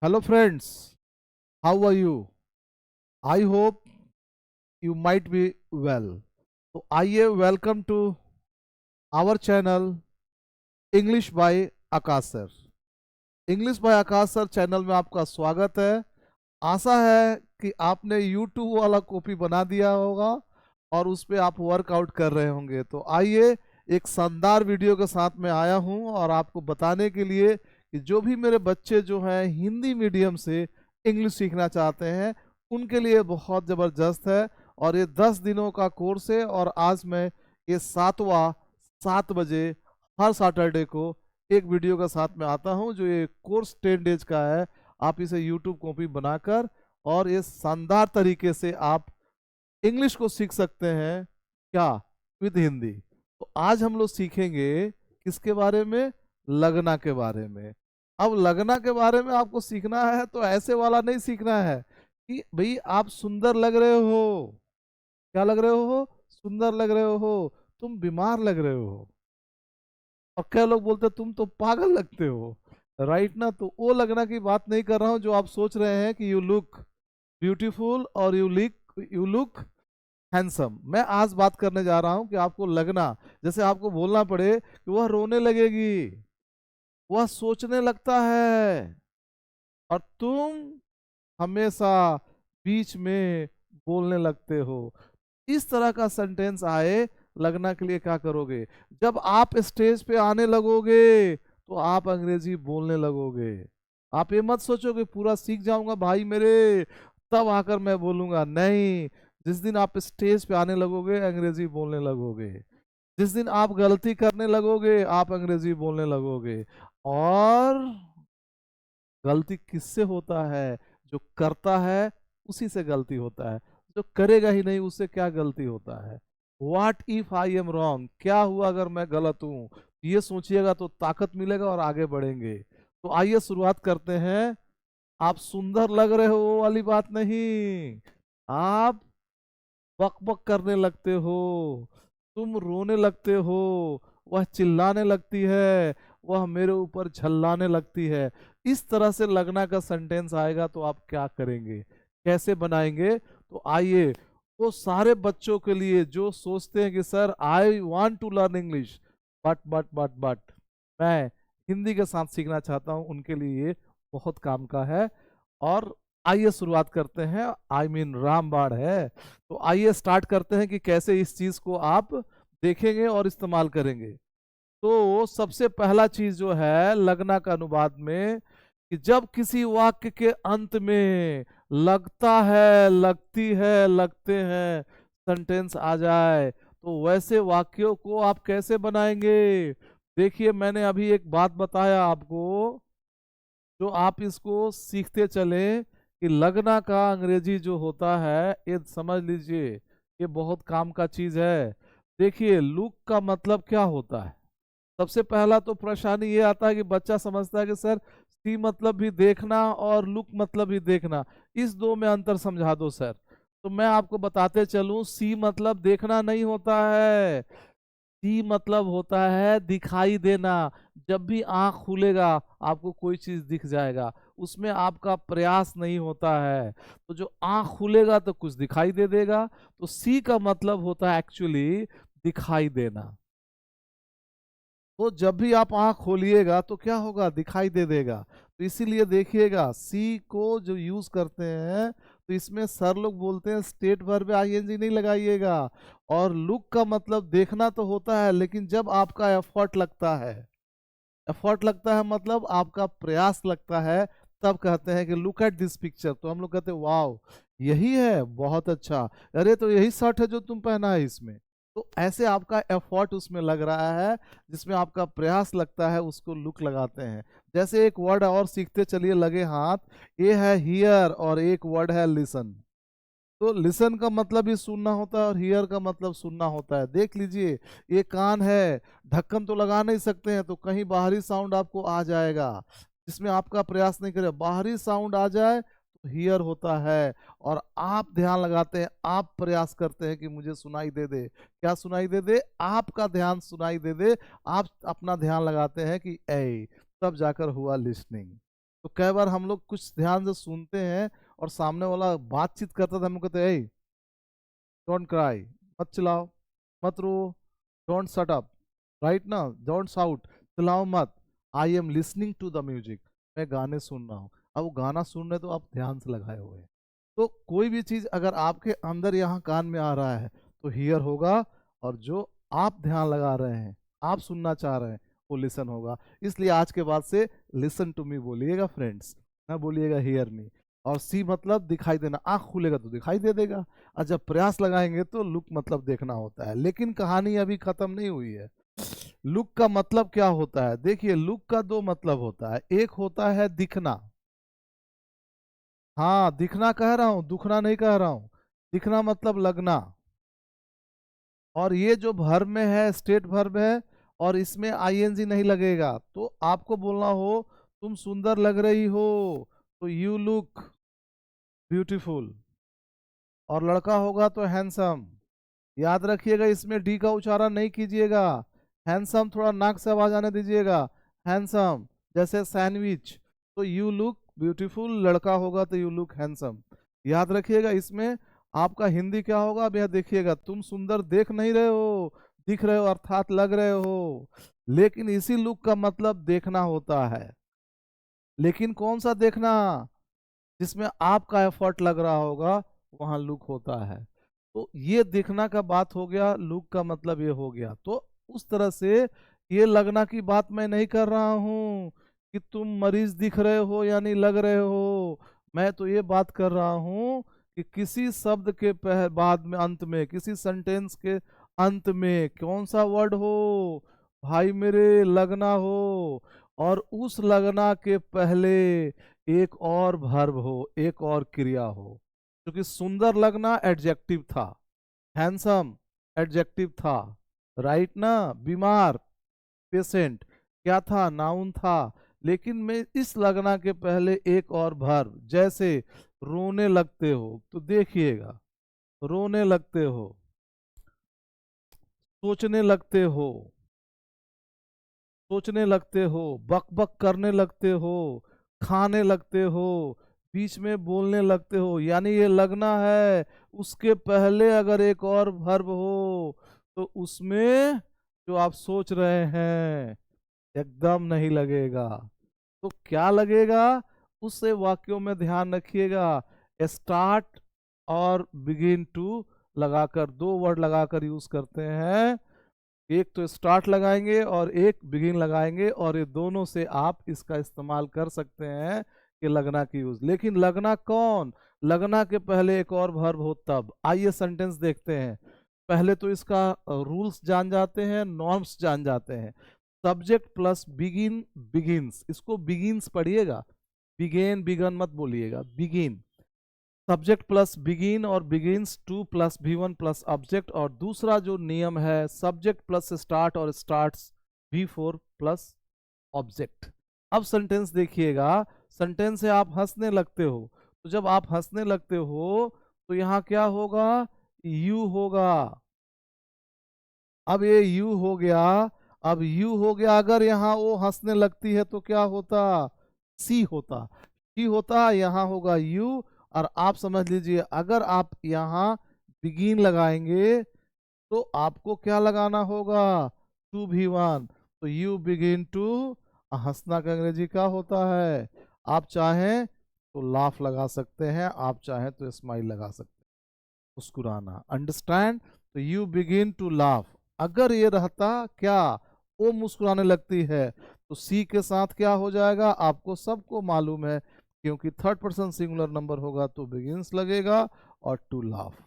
Hello friends, how are you? I hope you might be well. तो आइए welcome to our channel English by Akash sir. English by Akash sir channel में आपका स्वागत है। आशा है कि आपने YouTube वाला कॉपी बना दिया होगा और उस पे आप वर्कआउट कर रहे होंगे। तो आइए एक शानदार वीडियो के साथ में आया हूं और आपको बताने के लिए कि जो भी मेरे बच्चे जो हैं हिंदी मीडियम से इंग्लिश सीखना चाहते हैं उनके लिए बहुत ज़बरदस्त है। और ये 10 दिनों का कोर्स है और आज मैं ये 7 बजे हर सैटरडे को एक वीडियो के साथ में आता हूं। जो ये कोर्स 10 डेज का है, आप इसे यूट्यूब कॉपी बनाकर और ये शानदार तरीके से आप इंग्लिश को सीख सकते हैं। क्या? विद हिंदी। तो आज हम लोग सीखेंगे किसके बारे में? लगना के बारे में। अब लगना के बारे में आपको सीखना है तो ऐसे वाला नहीं सीखना है कि भाई आप सुंदर लग रहे हो। क्या लग रहे हो? सुंदर लग रहे हो। तुम बीमार लग रहे हो। और क्या लोग बोलते हैं तुम तो पागल लगते हो। राइट ना? तो वो लगना की बात नहीं कर रहा हूँ जो आप सोच रहे हैं कि यू लुक ब्यूटीफुल और यू लुक हैंडसम। मैं आज बात करने जा रहा हूं कि आपको लगना, जैसे आपको बोलना पड़े कि वह रोने लगेगी, वह सोचने लगता है और तुम हमेशा बीच में बोलने लगते हो। इस तरह का सेंटेंस आए लगना के लिए क्या करोगे? जब आप स्टेज पे आने लगोगे तो आप अंग्रेजी बोलने लगोगे। आप ये मत सोचो कि पूरा सीख जाऊंगा भाई मेरे तब आकर मैं बोलूंगा। नहीं, जिस दिन आप स्टेज पे आने लगोगे अंग्रेजी बोलने लगोगे। जिस दिन आप गलती करने लगोगे आप अंग्रेजी बोलने लगोगे। और गलती किससे होता है? जो करता है उसी से गलती होता है। जो करेगा ही नहीं उससे क्या गलती होता है? What if I am wrong? क्या हुआ अगर मैं गलत हूं? ये सोचिएगा तो ताकत मिलेगा और आगे बढ़ेंगे। तो आइए शुरुआत करते हैं। आप सुंदर लग रहे हो वो वाली बात नहीं, आप बक बक करने लगते हो, तुम रोने लगते हो, वह चिल्लाने लगती है, वह मेरे ऊपर झल्लाने लगती है। इस तरह से लगना का सेंटेंस आएगा तो आप क्या करेंगे? कैसे बनाएंगे? तो आइए वो सारे बच्चों के लिए जो सोचते हैं कि sir I want to learn English but मैं हिंदी के साथ सीखना चाहता हूं, उनके लिए ये बहुत काम का है। और आइए शुरुआत करते हैं। आई मीन रामबाण है। तो आइए स्टार्ट करते हैं कि कैसे इस चीज को आप देखेंगे और इस्तेमाल करेंगे। तो सबसे पहला चीज जो है लगना का अनुवाद में, कि जब किसी वाक्य के अंत में लगता है, लगती है, लगते हैं सेंटेंस आ जाए तो वैसे वाक्यों को आप कैसे बनाएंगे? देखिए मैंने अभी एक बात बताया आपको, जो आप इसको सीखते चले कि लगना का अंग्रेजी जो होता है ये समझ लीजिए, ये बहुत काम का चीज है। देखिए लुक का मतलब क्या होता है? सबसे पहला तो परेशानी ये आता है कि बच्चा समझता है कि सर सी मतलब भी देखना और लुक मतलब भी देखना, इस दो में अंतर समझा दो सर। तो मैं आपको बताते चलूं, सी मतलब देखना नहीं होता है। सी मतलब होता है दिखाई देना। जब भी आंख खुलेगा आपको कोई चीज दिख जाएगा, उसमें आपका प्रयास नहीं होता है। तो जो आंख खुलेगा तो कुछ दिखाई दे देगा। तो सी का मतलब होता है एक्चुअली दिखाई देना। तो जब भी आप आंख खोलिएगा तो क्या होगा? दिखाई दे देगा। तो इसीलिए देखिएगा सी को जो यूज करते हैं तो इसमें सर लोग बोलते हैं स्टेट वर्ब आईएनजी नहीं लगाइएगा। और लुक का मतलब देखना तो होता है, लेकिन जब आपका एफर्ट लगता है, एफर्ट लगता है मतलब आपका प्रयास लगता है, तब कहते हैं कि लुक एट दिस पिक्चर। तो हम लोग कहते हैं वाओ यही है, बहुत अच्छा, अरे तो यही शर्ट है जो तुम पहना है इसमें। तो ऐसे आपका एफर्ट उसमें लग रहा है, जिसमें आपका प्रयास लगता है उसको लुक लगाते हैं। जैसे एक वर्ड और सीखते चलिए लगे हाथ, ये है हियर और एक वर्ड है लिसन। तो लिसन का मतलब भी सुनना होता है और हियर का मतलब सुनना होता है। देख लीजिए ये कान है, ढक्कन तो लगा नहीं सकते हैं तो कहीं बाहरी साउंड आपको आ जाएगा, जिसमें आपका प्रयास नहीं करे, बाहरी साउंड आ जाए तो हियर होता है। और आप ध्यान लगाते हैं, आप प्रयास करते हैं कि मुझे सुनाई दे दे। क्या सुनाई दे दे? आपका ध्यान सुनाई दे दे। आप अपना ध्यान लगाते हैं कि ए, तब जाकर हुआ लिसनिंग। तो कई बार हम लोग कुछ ध्यान से सुनते हैं और सामने वाला बातचीत करता था, हम लोग कहते हैं, डोंट क्राई, मत चिल्लाओ, मत रो, डोंट शट अप, राइट ना, डोंट शाउट, चिल्लाओ मत, I am listening to the music, मैं गाने सुन रहा हूँ। अब वो गाना सुन रहे तो आप ध्यान से लगाए हुए हैं। तो कोई भी चीज अगर आपके अंदर यहाँ कान में आ रहा है तो हियर होगा, और जो आप ध्यान लगा रहे हैं, आप सुनना चाह रहे हैं, वो लिसन होगा। इसलिए आज के बाद से लिसन टू मी बोलिएगा फ्रेंड्स, ना बोलिएगा हियर मी। और सी मतलब दिखाई देना, आंख खुलेगा तो दिखाई दे देगा, और जब प्रयास लगाएंगे तो लुक मतलब देखना होता है। लेकिन कहानी अभी खत्म नहीं हुई है। लुक का मतलब क्या होता है? देखिए, लुक का दो मतलब होता है। एक होता है दिखना, हाँ दिखना कह रहा हूं, दुखना नहीं कह रहा हूं। दिखना मतलब लगना। और ये जो वर्ब में है, स्टेट वर्ब है, और इसमें आईएनजी नहीं लगेगा। तो आपको बोलना हो तुम सुंदर लग रही हो, तो यू लुक ब्यूटीफुल। और लड़का होगा तो हैंडसम। याद रखिएगा, इसमें डी का उच्चारण नहीं कीजिएगा। हैंडसम थोड़ा नाक से आवाज आने दीजिएगा। हैंडसम जैसे सैंडविच, तो यू लुक ब्यूटीफुल। लड़का होगा तो यू लुक हैंडसम। याद रखिएगा, इसमें आपका हिंदी क्या होगा? अब यह देखिएगा, तुम सुंदर देख नहीं रहे हो, दिख रहे हो अर्थात लग रहे हो। लेकिन इसी लुक का मतलब देखना होता है। लेकिन कौन सा देखना? जिसमें आपका एफर्ट लग रहा होगा, वहां लुक होता है। तो ये दिखना का बात हो गया, लुक का मतलब ये हो गया। तो उस तरह से ये लगना की बात मैं नहीं कर रहा हूं कि तुम मरीज दिख रहे हो यानी लग रहे हो। मैं तो ये बात कर रहा हूं कि किसी शब्द के बाद में, अंत में, किसी सेंटेंस के अंत में कौन सा वर्ड हो भाई मेरे? लगना हो। और उस लगना के पहले एक और वर्ब हो, एक और क्रिया हो। क्योंकि सुंदर लगना एडजेक्टिव था, हैंडसम एडजेक्टिव था, राइट ना। बीमार, पेशेंट, क्या था? नाउन था। लेकिन मैं इस लगना के पहले एक और वर्ब, जैसे रोने लगते हो, तो देखिएगा, रोने लगते हो, सोचने लगते हो, सोचने लगते हो, बक बक करने लगते हो, खाने लगते हो, बीच में बोलने लगते हो, यानी ये लगना है। उसके पहले अगर एक और वर्ब हो तो उसमें जो आप सोच रहे हैं एकदम नहीं लगेगा। तो क्या लगेगा? उससे वाक्यों में ध्यान रखिएगा, स्टार्ट और बिगिन टू लगाकर, दो वर्ड लगाकर यूज करते हैं। एक तो स्टार्ट लगाएंगे और एक बिगिन लगाएंगे, और ये दोनों से आप इसका इस्तेमाल कर सकते हैं कि लगना की यूज। लेकिन लगना कौन? लगना के पहले एक और वर्ब हो तब। आइए सेंटेंस देखते हैं। पहले तो इसका रूल्स जान जाते हैं, नॉर्म्स जान जाते हैं। सब्जेक्ट प्लस बिगिन, बिगिंस, इसको बिगिंस पढ़िएगा, बिगेन बिगन मत बोलिएगा, बिगिन। सब्जेक्ट प्लस बिगिन और बिगिंस, टू प्लस भी वन प्लस ऑब्जेक्ट। और दूसरा जो नियम है, सब्जेक्ट प्लस स्टार्ट और स्टार्ट्स भी फोर प्लस ऑब्जेक्ट। अब सेंटेंस देखिएगा, सेंटेंस से आप हंसने लगते हो, तो जब आप हंसने लगते हो तो यहाँ क्या होगा? यू होगा। अब ये यू हो गया। अब यू हो गया, अगर यहाँ वो हंसने लगती है तो क्या होता? सी होता, सी होता, यहाँ होगा यू। और आप समझ लीजिए, अगर आप यहाँ बिगिन लगाएंगे तो आपको क्या लगाना होगा? टू भी वन। तो यू बिगिन टू, हंसना का अंग्रेजी क्या होता है? आप चाहें तो लाफ लगा सकते हैं, आप चाहें तो स्माइल लगा सकते हैं, मुस्कुराना, अंडरस्टैंड। तो यू बिगिन टू लाफ। अगर ये रहता क्या? वो मुस्कुराने लगती है, तो सी के साथ क्या हो जाएगा? आपको सबको मालूम है, क्योंकि थर्ड पर्सन सिंगुलर नंबर होगा तो बिगिंस लगेगा और टू लाफ।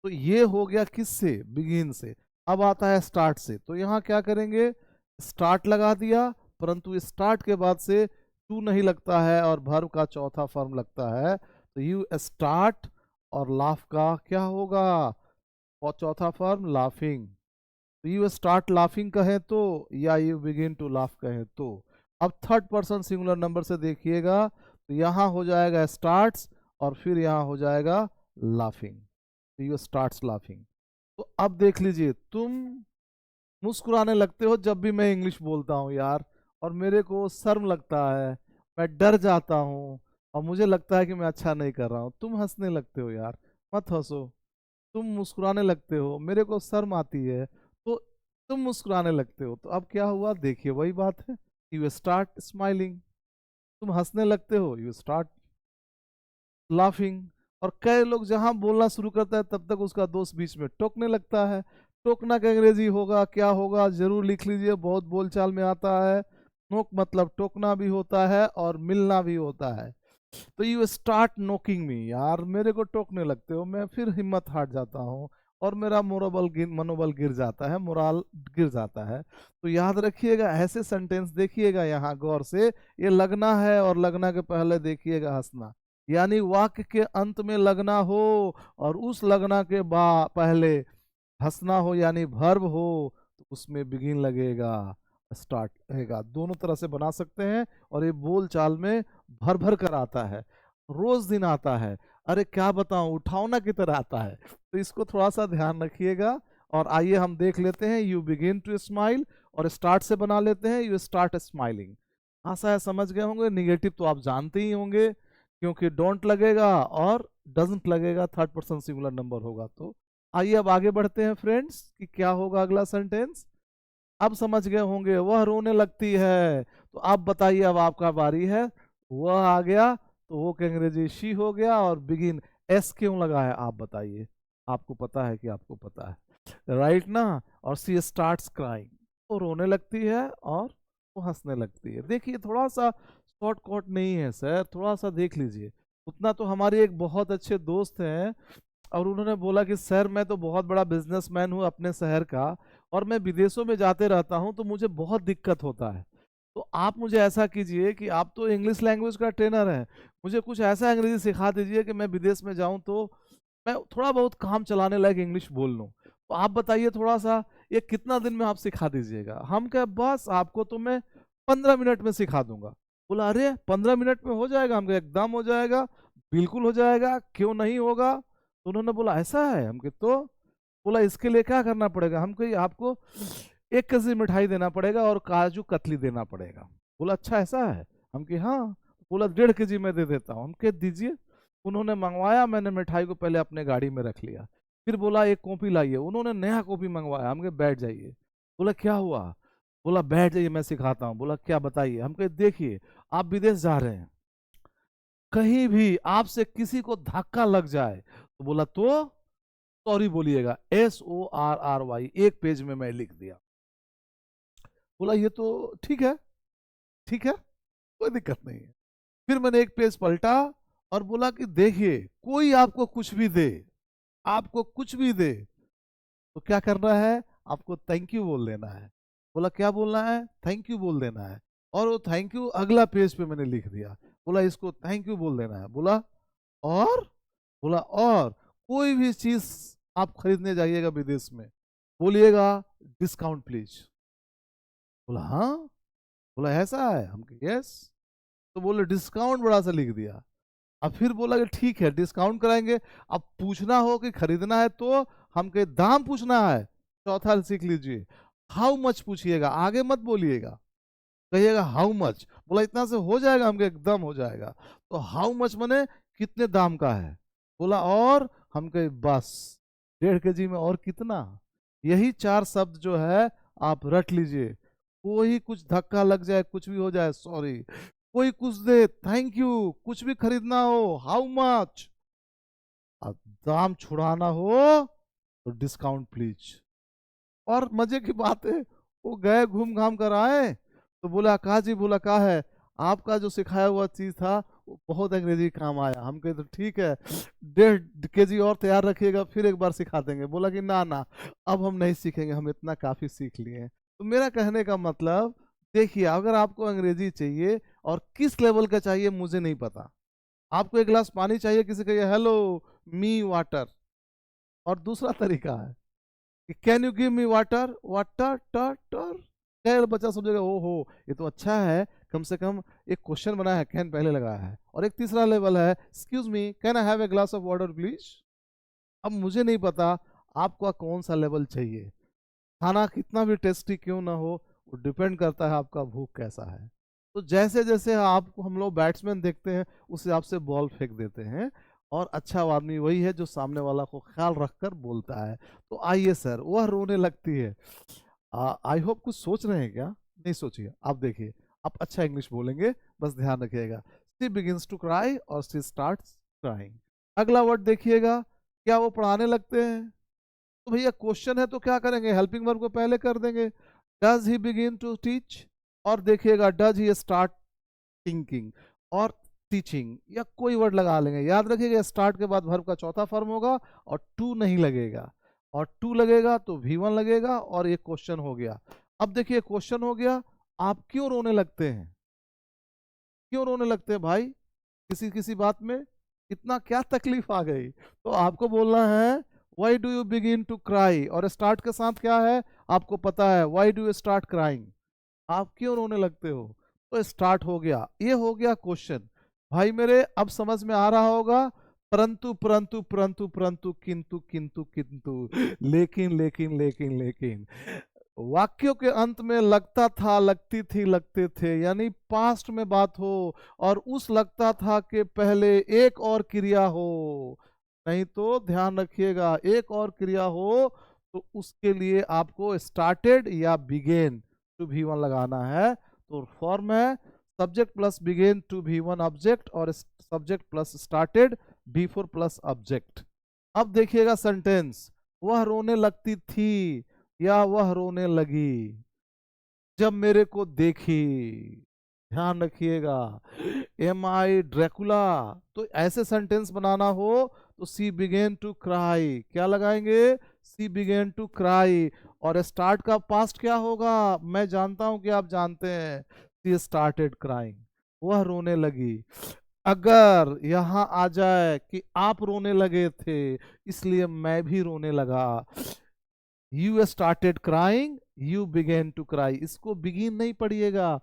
तो ये हो गया किससे? बिगिन से। अब आता है स्टार्ट से। तो यहाँ क्या करेंगे? स्टार्ट लगा दिया, परंतु स्टार्ट के बाद से टू नहीं लगता है और वर्ब का चौथा फॉर्म लगता है। तो यू स्टार्ट, और लाफ का क्या होगा? और चौथा फॉर्म लाफिंग। तो यू स्टार्ट लाफिंग कहें तो, या यू बिगिन टू लाफ कहें तो। अब थर्ड पर्सन सिंगुलर नंबर से देखिएगा, तो यहाँ हो जाएगा स्टार्ट्स, और फिर यहाँ हो जाएगा लाफिंग। तो यू स्टार्ट्स लाफिंग। तो अब देख लीजिए, तुम मुस्कुराने लगते हो जब भी मैं इंग्लिश बोलता हूँ यार, और मेरे को शर्म लगता है, मैं डर जाता हूँ और मुझे लगता है कि मैं अच्छा नहीं कर रहा हूँ। तुम हंसने लगते हो यार, मत हंसो। तुम मुस्कुराने लगते हो, मेरे को शर्म आती है तो तुम मुस्कुराने लगते हो। तो अब क्या हुआ, देखिए वही बात है, यू स्टार्ट स्माइलिंग। तुम हंसने लगते हो, यू स्टार्ट लाफिंग। और कई लोग जहां बोलना शुरू करता है तब तक उसका दोस्त बीच में टोकने लगता है। टोकना का अंग्रेजी होगा क्या होगा, जरूर लिख लीजिए, बहुत बोलचाल में आता है। नोक मतलब टोकना भी होता है और मिलना भी होता है। तो यू स्टार्ट नोकिंग मी, यार मेरे को टोकने लगते हो, मैं फिर हिम्मत हार जाता हूँ और मेरा मनोबल गिर जाता है, मोराल गिर जाता है। तो याद रखिएगा, ऐसे सेंटेंस देखिएगा यहाँ गौर से, ये लगना है और लगना के पहले देखिएगा हंसना। यानी वाक्य के अंत में लगना हो और उस लगना के पहले हंसना हो, यानी वर्ब हो तो उसमें बिगिन लगेगा, स्टार्ट रहेगा। दोनों तरह से बना सकते हैं और ये बोल चाल में भर भर कर आता है, रोज दिन आता है। अरे क्या बताऊं, उठावना की तरह आता है। तो इसको थोड़ा सा ध्यान रखिएगा। और आइए हम देख लेते हैं, यू बिगिन टू स्माइल, और स्टार्ट से बना लेते हैं, यू स्टार्ट स्माइलिंग। आशा है समझ गए होंगे। निगेटिव तो आप जानते ही होंगे, क्योंकि डोंट लगेगा और डजंट लगेगा, थर्ड पर्सन सिंगुलर नंबर होगा। तो आइए अब आगे बढ़ते हैं फ्रेंड्स, कि क्या होगा अगला सेंटेंस। अब समझ गए होंगे, वह रोने लगती है। तो आप बताइए, अब आपका बारी है। वह आ गया तो वो के अंग्रेजी शी हो गया, और बिगिन एस क्यों लगा है आप बताइए। आपको पता है कि आपको पता है, राइट ना। और सी स्टार्ट्स क्राइंग, वो रोने लगती है और वो हंसने लगती है। देखिए थोड़ा सा शॉर्ट कट नहीं है सर, थोड़ा सा देख लीजिए। उतना तो हमारे एक बहुत अच्छे दोस्त हैं, और उन्होंने बोला कि सर मैं तो बहुत बड़ा बिजनेसमैन हूँ अपने शहर का, और मैं विदेशों में जाते रहता हूँ तो मुझे बहुत दिक्कत होता है। तो आप मुझे ऐसा कीजिए कि आप तो इंग्लिश लैंग्वेज का ट्रेनर हैं, मुझे कुछ ऐसा अंग्रेजी सिखा दीजिए कि मैं विदेश में जाऊं तो मैं थोड़ा बहुत काम चलाने लायक इंग्लिश बोल लूं। तो आप बताइए थोड़ा सा, ये कितना दिन में आप सिखा दीजिएगा। हम क्या, बस आपको तो मैं 15 मिनट में सिखा दूंगा। बोला अरे 15 मिनट में हो जाएगा? हम कहा एकदम हो जाएगा, बिल्कुल हो जाएगा, क्यों नहीं होगा। तो उन्होंने बोला ऐसा है? हम कहे तो, बोला इसके लिए क्या करना पड़ेगा। हम कहे आपको 1 केजी मिठाई देना पड़ेगा और काजू कतली देना पड़ेगा। बोला अच्छा ऐसा है? हम कहे हाँ। बोला 1.5 केजी मैं दे देता हूँ। हम कहे दीजिए। उन्होंने मंगवाया, मैंने मिठाई को पहले अपने गाड़ी में रख लिया। फिर बोला एक कॉपी लाइए, उन्होंने नया कॉपी मंगवाया। हम कहे बैठ जाइए। बोला क्या हुआ? बोला बैठ जाइए मैं सिखाता हूँ। बोला क्या बताइए। हम कहे देखिए, आप विदेश जा रहे हैं, कहीं भी आपसे किसी को धक्का लग जाए तो बोला तो सॉरी बोलिएगा, SORRY, 1 पेज में मैं लिख दिया। बोला ये तो ठीक है, ठीक है, कोई दिक्कत नहीं है। फिर मैंने 1 पेज पलटा और बोला कि देखिए, कोई आपको कुछ भी दे, आपको कुछ भी दे, तो क्या करना है, आपको थैंक यू बोल देना है। बोला क्या बोलना है? थैंक यू बोल देना है। और वो थैंक यू अगला पेज पे मैंने लिख दिया। बोला इसको थैंक यू बोल देना है। बोला और, बोला और कोई भी चीज आप खरीदने जाइएगा विदेश में, बोलिएगा डिस्काउंट प्लीज। बोला हाँ। बोला ऐसा है? हम कहे यस। तो बोले डिस्काउंट बड़ा सा लिख दिया। अब फिर बोला कि ठीक है डिस्काउंट कराएंगे। अब पूछना हो कि खरीदना है तो हम कहे दाम पूछना है। चौथा सीख लीजिए, हाउ मच पूछिएगा, आगे मत बोलिएगा, कहिएगा हाउ मच। बोला इतना से हो जाएगा? हम कहे एकदम हो जाएगा। तो हाउ मच मने कितने दाम का है। बोला और, हम कहे बस 1.5 केजी में और कितना। यही 4 शब्द जो है आप रट लीजिए। कोई कुछ धक्का लग जाए, कुछ भी हो जाए, सॉरी, कोई कुछ दे थैंक यू, कुछ भी खरीदना हो हाउ मच, अब दाम छुड़ाना हो तो डिस्काउंट प्लीज। और मजे की बात है, वो गए घूम घाम कर आए तो बोला कहा जी, बोला कहा है, आपका जो सिखाया हुआ चीज था वो बहुत अंग्रेजी काम आया। हम कहे तो ठीक है, 1.5 केजी और तैयार रखिएगा, फिर एक बार सिखा देंगे। बोला कि ना ना, अब हम नहीं सीखेंगे, हम इतना काफी सीख लिए हैं। तो मेरा कहने का मतलब, देखिए अगर आपको अंग्रेजी चाहिए और किस लेवल का चाहिए मुझे नहीं पता। आपको 1 गिलास पानी चाहिए, किसी कहिए हेलो मी वाटर। और दूसरा तरीका है, can you give me water, water टर टर। क्या बच्चा समझेगा, ओ हो ये तो अच्छा है, कम से कम एक क्वेश्चन बनाया है, कैन पहले लगाया है। और एक तीसरा लेवल है, excuse me can I have a glass of water please. अब मुझे नहीं पता आपका कौन सा लेवल चाहिए। खाना कितना भी टेस्टी क्यों ना हो, वो डिपेंड करता है आपका भूख कैसा है। तो जैसे जैसे आपको हम लोग बैट्समैन देखते हैं उस हिसाब से बॉल फेंक देते हैं, और अच्छा आदमी वही है जो सामने वाला को ख्याल रखकर बोलता है। तो आइए सर, वह रोने लगती है। आई होप कुछ सोच रहे हैं क्या? नहीं सोचिए, आप देखिए, आप अच्छा इंग्लिश बोलेंगे, बस ध्यान रखिएगा। सी बिगिंस टू क्राई और सी स्टार्ट्स क्राइंग। अगला वर्ड देखिएगा, क्या वो पढ़ाने लगते हैं? तो भैया क्वेश्चन है तो क्या करेंगे, हेल्पिंग वर्ब को पहले कर देंगे। Does he begin to teach, और देखिएगा डज ही स्टार्ट थिंकिंग और टीचिंग, या कोई वर्ड लगा लेंगे। याद रखिएगा स्टार्ट के बाद वर्ब का चौथा फॉर्म होगा और टू नहीं लगेगा, और टू लगेगा तो V1 लगेगा, और ये क्वेश्चन हो गया। अब देखिए क्वेश्चन हो गया, आप क्यों रोने लगते हैं? क्यों रोने लगते हैं भाई, किसी किसी बात में इतना क्या तकलीफ आ गई? तो आपको बोलना है why do you begin to cry, और स्टार्ट के साथ क्या है आपको पता है, why do you start crying, आप क्यों रोने लगते हो? तो स्टार्ट हो गया, ये हो गया क्वेश्चन। भाई मेरे अब समझ में आ रहा होगा, परंतु परंतु परंतु परंतु किंतु किंतु किंतु, लेकिन लेकिन लेकिन लेकिन, वाक्यों के अंत में लगता था, लगती थी, लगते थे, यानी पास्ट में बात हो, और उस लगता था के पहले एक और क्रिया हो। नहीं तो ध्यान रखिएगा, एक और क्रिया हो तो उसके लिए आपको स्टार्टेड या बिगेन टू V1 लगाना है। तो फॉर्म है subject plus began to V1 object, और subject plus started V4 plus object. अब देखिएगा सेंटेंस, वह रोने लगती थी या वह रोने लगी जब मेरे को देखी। ध्यान रखिएगा, एम आई ड्रैकुला, तो ऐसे सेंटेंस बनाना हो तो सी बिगेन टू क्राई, क्या लगाएंगे, सी बिगेन टू क्राई, और स्टार्ट का पास्ट क्या होगा, मैं जानता हूं कि आप जानते हैं, सी स्टार्टेड क्राइंग, वह रोने लगी। अगर यहां आ जाए कि आप रोने लगे थे इसलिए मैं भी रोने लगा, you started crying, you began to cry, इसको बिगिन नहीं पढ़िएगा,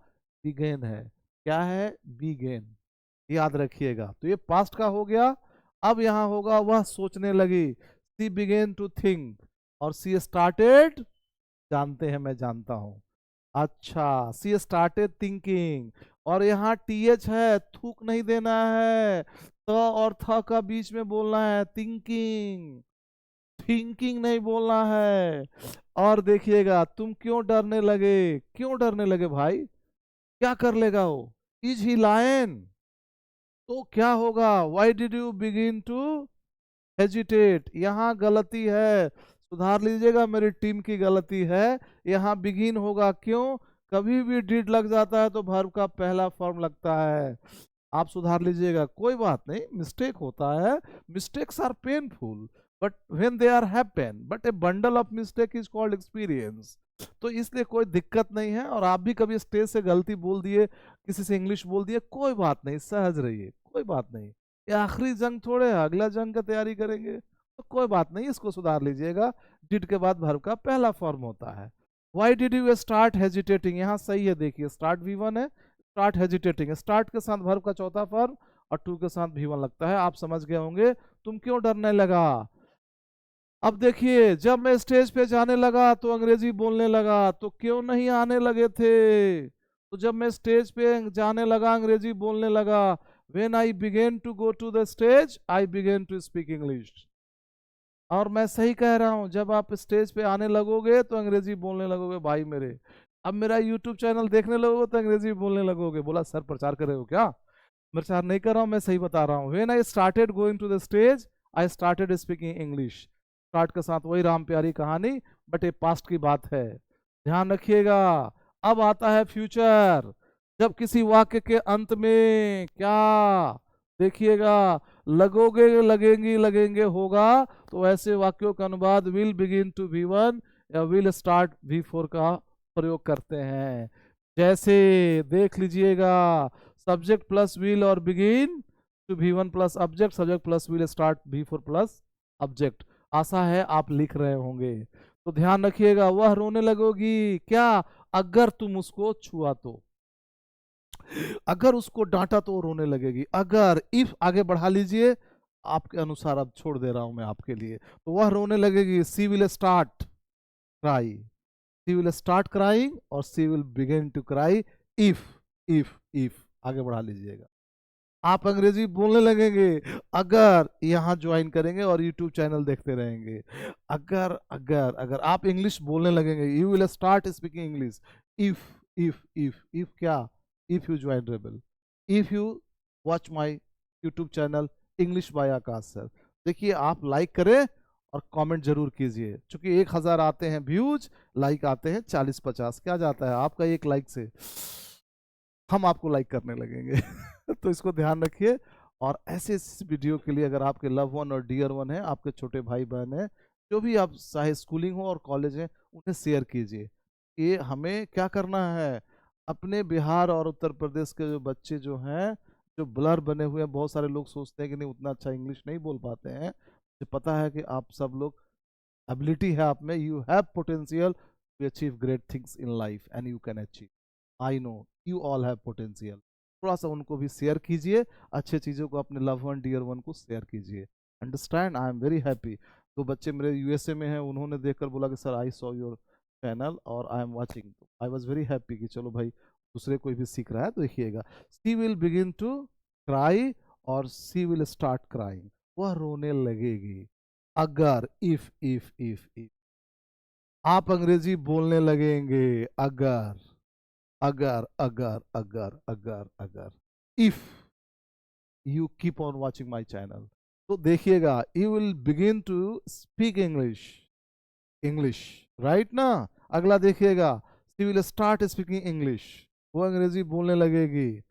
बिगेन है, क्या है, बिगेन, याद रखिएगा। तो ये पास्ट का हो गया। अब यहां होगा वह सोचने लगी, सी बिगेन टू थिंक, और सी स्टार्टेड, जानते हैं मैं जानता हूं, अच्छा सी स्टार्टेड थिंकिंग, और यहाँ TH है, थूक नहीं देना है, त और थ का बीच में बोलना है, थिंकिंग, थिंकिंग नहीं बोलना है। और देखिएगा तुम क्यों डरने लगे, क्यों डरने लगे भाई, क्या कर लेगा वो, इज ही लायन, तो क्या होगा, why did you begin to hesitate, यहाँ गलती है, सुधार लीजिएगा, मेरी टीम की गलती है, यहाँ बिगिन होगा, क्यों, कभी भी डिड लग जाता है तो वर्ब का पहला फॉर्म लगता है, आप सुधार लीजिएगा, कोई बात नहीं, मिस्टेक होता है, mistakes are painful but when they are happen, but a bundle of mistake is called experience. तो इसलिए कोई दिक्कत नहीं है, और आप भी कभी स्टेज से गलती बोल दिए, किसी से इंग्लिश बोल दिए, कोई बात नहीं, सहज रहिए, कोई बात नहीं, ये आखिरी जंग थोड़े है, अगला जंग का तैयारी करेंगे, तो कोई बात नहीं, इसको सुधार लीजिएगा। डिड के बाद वर्ब का पहला फॉर्म होता है। Y did you start hesitating, यहाँ सही है, देखिए स्टार्ट V1 है, स्टार्ट हेजिटेटिंग, स्टार्ट के साथ वर्ब का चौथा फॉर्म और टू के साथ V1 लगता है, आप समझ गए होंगे, तुम क्यों डरने लगा। अब देखिए जब मैं स्टेज पे जाने लगा तो अंग्रेजी बोलने लगा, तो क्यों नहीं आने लगे थे, तो जब मैं स्टेज पे जाने लगा अंग्रेजी बोलने लगा, when I began to go to the stage I began to speak English. और मैं सही कह रहा हूं, जब आप स्टेज पे आने लगोगे तो अंग्रेजी बोलने लगोगे भाई मेरे, अब मेरा यूट्यूब चैनल देखने लगोगे तो अंग्रेजी बोलने लगोगे। बोला सर प्रचार कर रहे हो क्या? प्रचार नहीं कर रहा हूं, मैं सही बता रहा हूं। When I started going to the stage I started speaking English, start के साथ वही राम प्यारी कहानी, बट ये पास्ट की बात है, ध्यान रखिएगा। अब आता है फ्यूचर, जब किसी वाक्य के अंत में क्या, देखिएगा, लगोगे, लगेंगी, लगेंगे होगा, तो ऐसे वाक्यों का अनुवाद विल बिगिन टू V1 या विल स्टार्ट V4 का प्रयोग करते हैं। जैसे देख लीजिएगा, सब्जेक्ट प्लस विल और begin to V1 plus object, subject plus will start V4 plus object, आशा है आप लिख रहे होंगे। तो ध्यान रखिएगा, वह रोने लगोगी क्या, अगर तुम उसको छुआ तो, अगर उसको डांटा तो वो रोने लगेगी, अगर, इफ आगे बढ़ा लीजिए, आपके अनुसार अब छोड़ दे रहा हूं मैं आपके लिए, तो वह रोने लगेगी, she will start cry, she will start crying और she will begin to cry if if आगे बढ़ा लीजिएगा। आप अंग्रेजी बोलने लगेंगे अगर यहाँ ज्वाइन करेंगे और यूट्यूब चैनल देखते रहेंगे। अगर अगर अगर आप इंग्लिश बोलने लगेंगे, you will start speaking English. If क्या? If you join rebel, if you watch my YouTube channel English by Akash sir. देखिए, आप लाइक करें और कमेंट जरूर कीजिए। चूंकि 1000 आते हैं व्यूज, लाइक आते हैं 40-50, क्या जाता है आपका एक लाइक से? हम आपको लाइक करने लगेंगे। तो इसको ध्यान रखिए। और ऐसे इस वीडियो के लिए अगर आपके लव वन और डियर वन है, आपके छोटे भाई बहन है, जो भी आप चाहे स्कूलिंग हो और कॉलेज है, उन्हें शेयर कीजिए। ये हमें क्या करना है, अपने बिहार और उत्तर प्रदेश के जो बच्चे जो हैं, जो ब्लर बने हुए हैं, बहुत सारे लोग सोचते हैं कि नहीं उतना अच्छा इंग्लिश नहीं बोल पाते हैं। मुझे पता है कि आप सब लोग, एबिलिटी है आप में, you have potential to achieve great things in life and you can achieve. I know you all have potential. थोड़ा सा उनको भी शेयर कीजिए, अच्छे चीज़ों को अपने लव वन डियर वन को शेयर कीजिए। Understand? I am very happy. तो बच्चे मेरे यूएसए में हैं, उन्होंने देखकर बोला कि sir I saw your channel और I am watching. I was very happy कि चलो भाई दूसरे कोई भी सीख रहा है तो देखिएगा। सी विल बिगिन टू क्राई और सी विल स्टार्ट क्राइंग। वह रोने लगेगी अगर इफ आप अंग्रेजी बोलने लगेंगे। अगर अगर if you keep on watching my channel, तो देखिएगा you will begin to speak English. English right ना? अगला देखिएगा, she will start speaking English. वो अंग्रेजी बोलने लगेगी।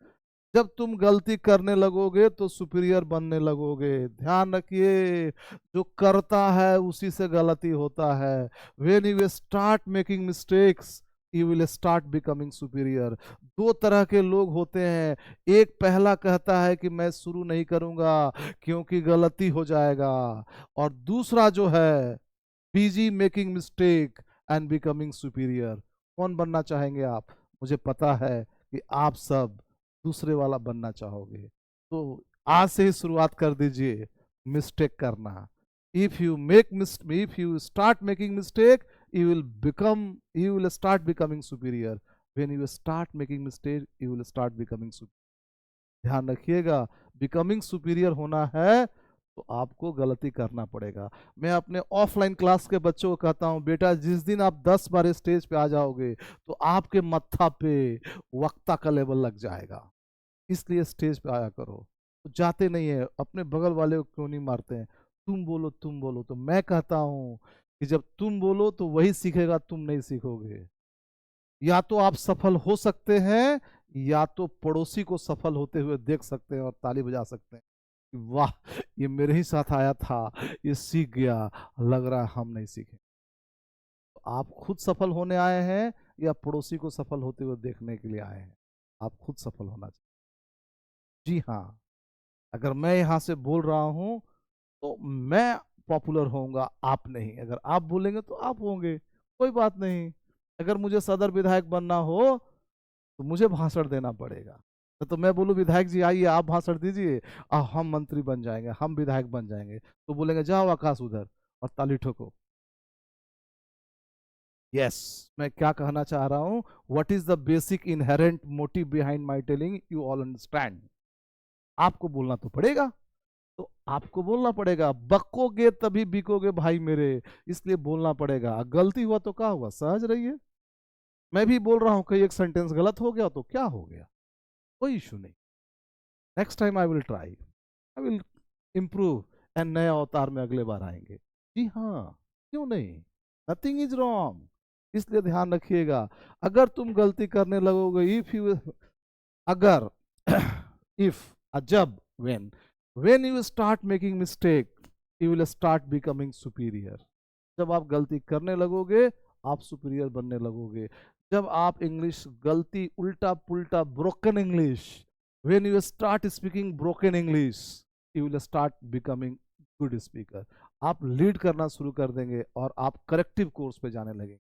जब तुम गलती करने लगोगे तो सुपीरियर बनने लगोगे। ध्यान रखिए, जो करता है उसी से गलती होता है। When you start making mistakes you will start becoming superior. दो तरह के लोग होते हैं। एक पहला कहता है कि मैं शुरू नहीं करूंगा क्योंकि गलती हो जाएगा, और दूसरा जो है busy making mistake and becoming superior. कौन बनना चाहेंगे आप? मुझे पता है कि आप सब दूसरे वाला बनना चाहोगे। तो आज से ही शुरुआत कर दीजिए मिस्टेक करना। If you start making mistake you will become, you will start becoming superior. When you start making mistake you will start becoming superior. ध्यान रखिएगा, बिकमिंग सुपीरियर होना है तो आपको गलती करना पड़ेगा। मैं अपने ऑफलाइन क्लास के बच्चों को कहता हूं, बेटा जिस दिन आप 10 बार स्टेज पे आ जाओगे तो आपके मत्था पे वक्ता का लेवल लग जाएगा। इसलिए स्टेज पे आया करो। तो जाते नहीं है, अपने बगल वाले को क्यों नहीं मारते हैं? तुम बोलो तुम बोलो। तो मैं कहता हूं कि जब तुम बोलो तो वही सीखेगा, तुम नहीं सीखोगे। या तो आप सफल हो सकते हैं, या तो पड़ोसी को सफल होते हुए देख सकते हैं और ताली बजा सकते हैं कि वाह, ये मेरे ही साथ आया था, ये सीख गया, लग रहा है हम नहीं सीखे। तो आप खुद सफल होने आए हैं या पड़ोसी को सफल होते हुए देखने के लिए आए हैं? आप खुद सफल होना चाहिए। जी हाँ, अगर मैं यहाँ से बोल रहा हूँ तो मैं पॉपुलर होऊंगा, आप नहीं। अगर आप बोलेंगे तो आप होंगे, कोई बात नहीं। अगर मुझे सदर विधायक बनना हो तो मुझे भाषण देना पड़ेगा। तो मैं बोलूं विधायक जी आइए आप भाषण दीजिए, हम मंत्री बन जाएंगे, हम विधायक बन जाएंगे, तो बोलेंगे जाओ आकाश उधर, और ताली ठोको। यस, मैं क्या कहना चाह रहा हूं, what is the basic inherent motive behind my telling, you all understand. आपको बोलना तो पड़ेगा, तो आपको बोलना पड़ेगा। बकोगे तभी बिकोगे भाई मेरे, इसलिए बोलना पड़ेगा। गलती हुआ तो क्या हुआ, सहज रहिए। मैं भी बोल रहा हूं कहीं एक सेंटेंस गलत हो गया तो क्या हो गया, कोई इशू नहीं। Next time I will try, I will improve, and नए अवतार में अगले बार आएंगे। जी हाँ, क्यों नहीं, नथिंग इज रॉन्ग। इसलिए ध्यान रखिएगा, अगर तुम गलती करने लगोगे, इफ यू, अगर इफ, जब, when you start making mistake you will start becoming superior. जब आप गलती करने लगोगे आप सुपीरियर बनने लगोगे। जब आप इंग्लिश गलती, उल्टा पुल्टा, broken English, when you start speaking broken English you will start becoming good speaker. आप लीड करना शुरू कर देंगे और आप करेक्टिव कोर्स पे जाने लगेंगे।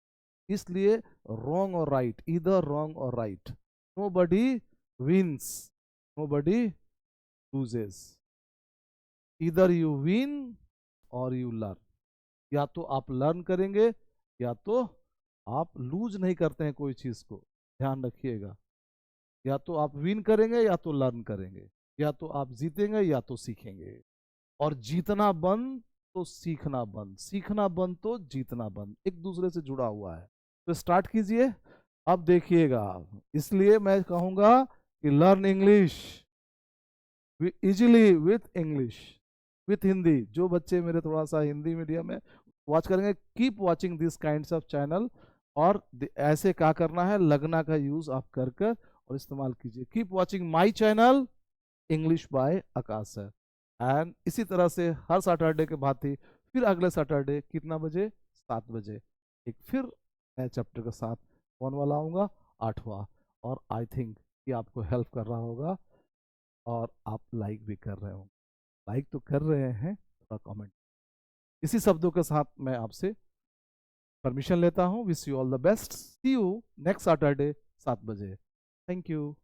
इसलिए रॉन्ग और राइट, इधर रॉन्ग और राइट, नो बडी विन्स, नो बडी लूजेस, इधर यू विन और यू लर्न। या तो आप लर्न करेंगे या तो आप लूज नहीं करते हैं कोई चीज को। ध्यान रखिएगा, या तो आप विन करेंगे या तो लर्न करेंगे, या तो आप जीतेंगे या तो सीखेंगे। और जीतना बंद तो सीखना बंद, सीखना बंद तो जीतना बंद, एक दूसरे से जुड़ा हुआ है। तो स्टार्ट कीजिए। अब देखिएगा, इसलिए मैं कहूंगा कि learn English easily with English, with Hindi. जो बच्चे मेरे थोड़ा सा हिंदी मीडियम में वॉच करेंगे, keep watching this kinds of channel. और ऐसे क्या करना है, लगना का यूज आप कर कर और इस्तेमाल कीजिए। Keep watching my channel English by Akash sir. And इसी तरह से हर सैटरडे के बाद ही फिर अगले सैटरडे कितना बजे, 7 बजे, एक फिर नए चैप्टर के साथ कौन वाला आऊँगा, 8वां। और आई थिंक कि आपको हेल्प कर रहा होगा और आप लाइक भी कर रहे हो। लाइक तो कर रहे हैं, थोड़ा कमेंट। इसी शब्दों के साथ मैं आपसे परमिशन लेता हूँ। Wish you all the best, see you next Saturday 7 बजे। Thank you.